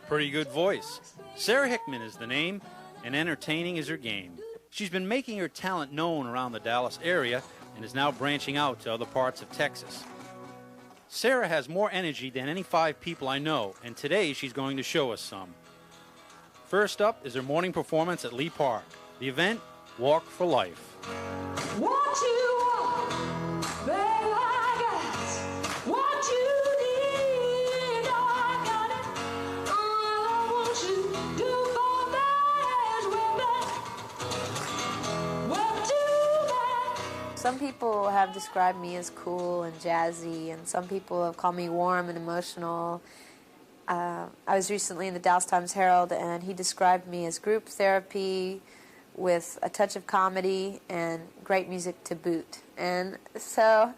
Pretty good voice. Sara Hickman is the name, and entertaining is her game. She's been making her talent known around the Dallas area and is now branching out to other parts of Texas. Sara has more energy than any 5 people I know, and today she's going to show us some. First up is her morning performance at Lee Park. The event, Walk for Life. What you want, babe, I got what you need, I got it. All I want you to do for me is well do that. Some people have described me as cool and jazzy, and some people have called me warm and emotional. I was recently in the Dallas Times-Herald, and he described me as group therapy with a touch of comedy and great music to boot. And so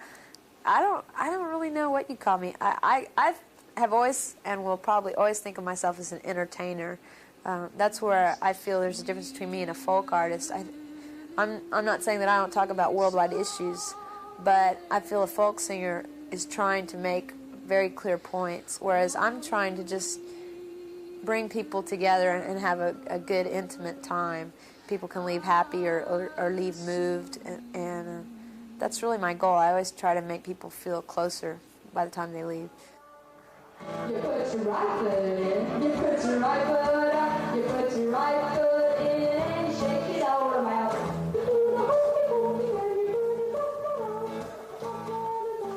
I don't really know what you call me. I have always and will probably always think of myself as an entertainer. That's where I feel there's a difference between me and a folk artist. I'm not saying that I don't talk about worldwide issues, but I feel a folk singer is trying to make very clear points, whereas I'm trying to just bring people together and have a good, intimate time. People can leave happy or leave moved, and that's really my goal. I always try to make people feel closer by the time they leave. You put your right foot in, you put your right foot out, you put your right foot in and shake it all around.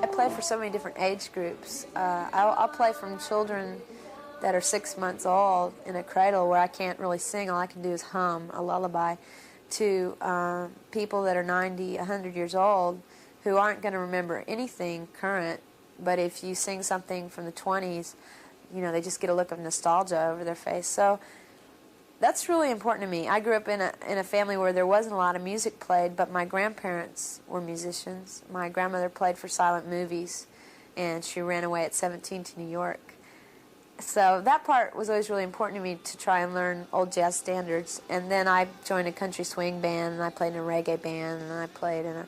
I play for so many different age groups. I'll play from children that are 6 months old in a cradle where I can't really sing, all I can do is hum a lullaby, to people that are 90, 100 years old who aren't going to remember anything current, but if you sing something from the 20s, you know, they just get a look of nostalgia over their face. So that's really important to me. I grew up in a family where there wasn't a lot of music played, but my grandparents were musicians. My grandmother played for silent movies, and she ran away at 17 to New York. So that part was always really important to me, to try and learn old jazz standards. And then I joined a country swing band, and I played in a reggae band, and I played in an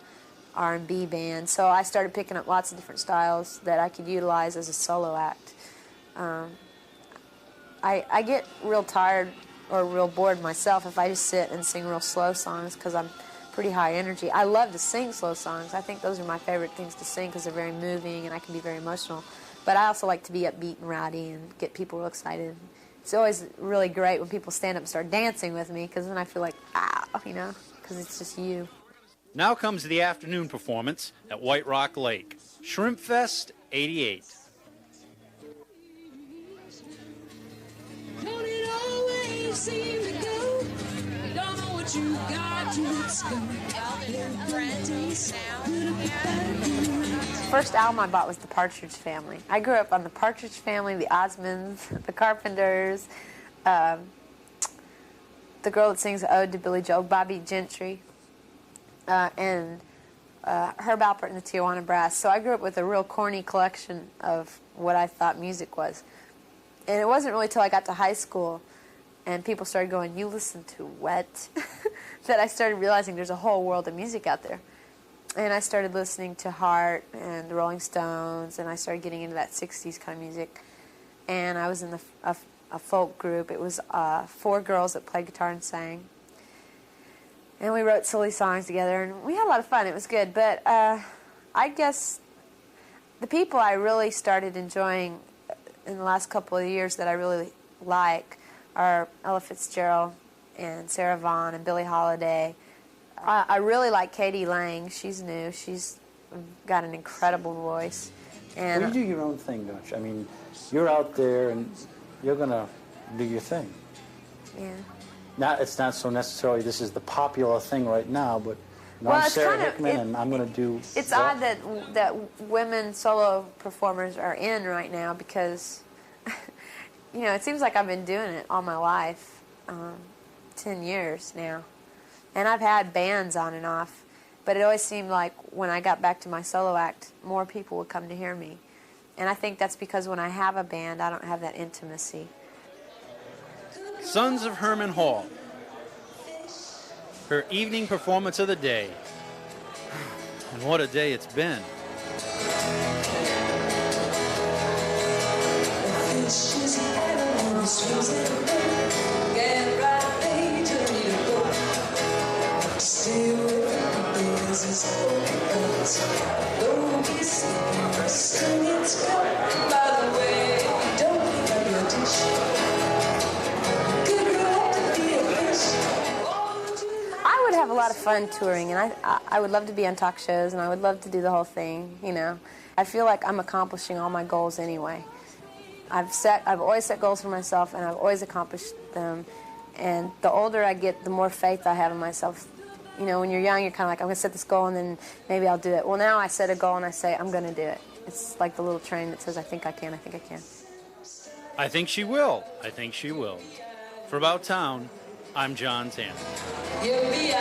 R&B band. So I started picking up lots of different styles that I could utilize as a solo act. I get real tired or real bored myself if I just sit and sing real slow songs, because I'm pretty high energy. I love to sing slow songs. I think those are my favorite things to sing because they're very moving and I can be very emotional. But I also like to be upbeat and rowdy and get people real excited. It's always really great when people stand up and start dancing with me, because then I feel like, you know, because it's just you. Now comes the afternoon performance at White Rock Lake. Shrimp Fest 88. Don't it always seem to go? You don't know what you got to First album I bought was the Partridge Family. I grew up on the Partridge Family, the Osmonds, the Carpenters, the girl that sings Ode to Billy Joel, Bobby Gentry, and Herb Alpert and the Tijuana Brass. So I grew up with a real corny collection of what I thought music was. And it wasn't really till I got to high school and people started going, "You listen to what?" that I started realizing there's a whole world of music out there. And I started listening to Heart and the Rolling Stones, and I started getting into that 60s kind of music. And I was in a folk group. It was 4 girls that played guitar and sang. And we wrote silly songs together, and we had a lot of fun. It was good. But I guess the people I really started enjoying in the last couple of years that I really like are Ella Fitzgerald and Sarah Vaughan and Billie Holiday. I really like Katie Lang. She's new. She's got an incredible voice. And well, you do your own thing, don't you? I mean, you're out there and you're going to do your thing. Yeah. It's not so necessarily this is the popular thing right now, but well, I'm Sara Hickman and I'm going to do It's odd that women solo performers are in right now because, you know, it seems like I've been doing it all my life, 10 years now. And I've had bands on and off, but it always seemed like when I got back to my solo act, more people would come to hear me. And I think that's because when I have a band, I don't have that intimacy. Sons of Herman Hall. Her evening performance of the day. And what a day it's been. Let's go. By the way, don't pick up your dish. Good girl had to be a fish. I would have a lot of fun touring, and I would love to be on talk shows, and I would love to do the whole thing, you know. I feel like I'm accomplishing all my goals anyway. I've always set goals for myself, and I've always accomplished them. And the older I get, the more faith I have in myself. You know, when you're young, you're kind of like, I'm going to set this goal, and then maybe I'll do it. Well, now I set a goal, and I say, I'm going to do it. It's like the little train that says, I think I can, I think I can. I think she will. I think she will. For About Town, I'm John Tanner. You'll be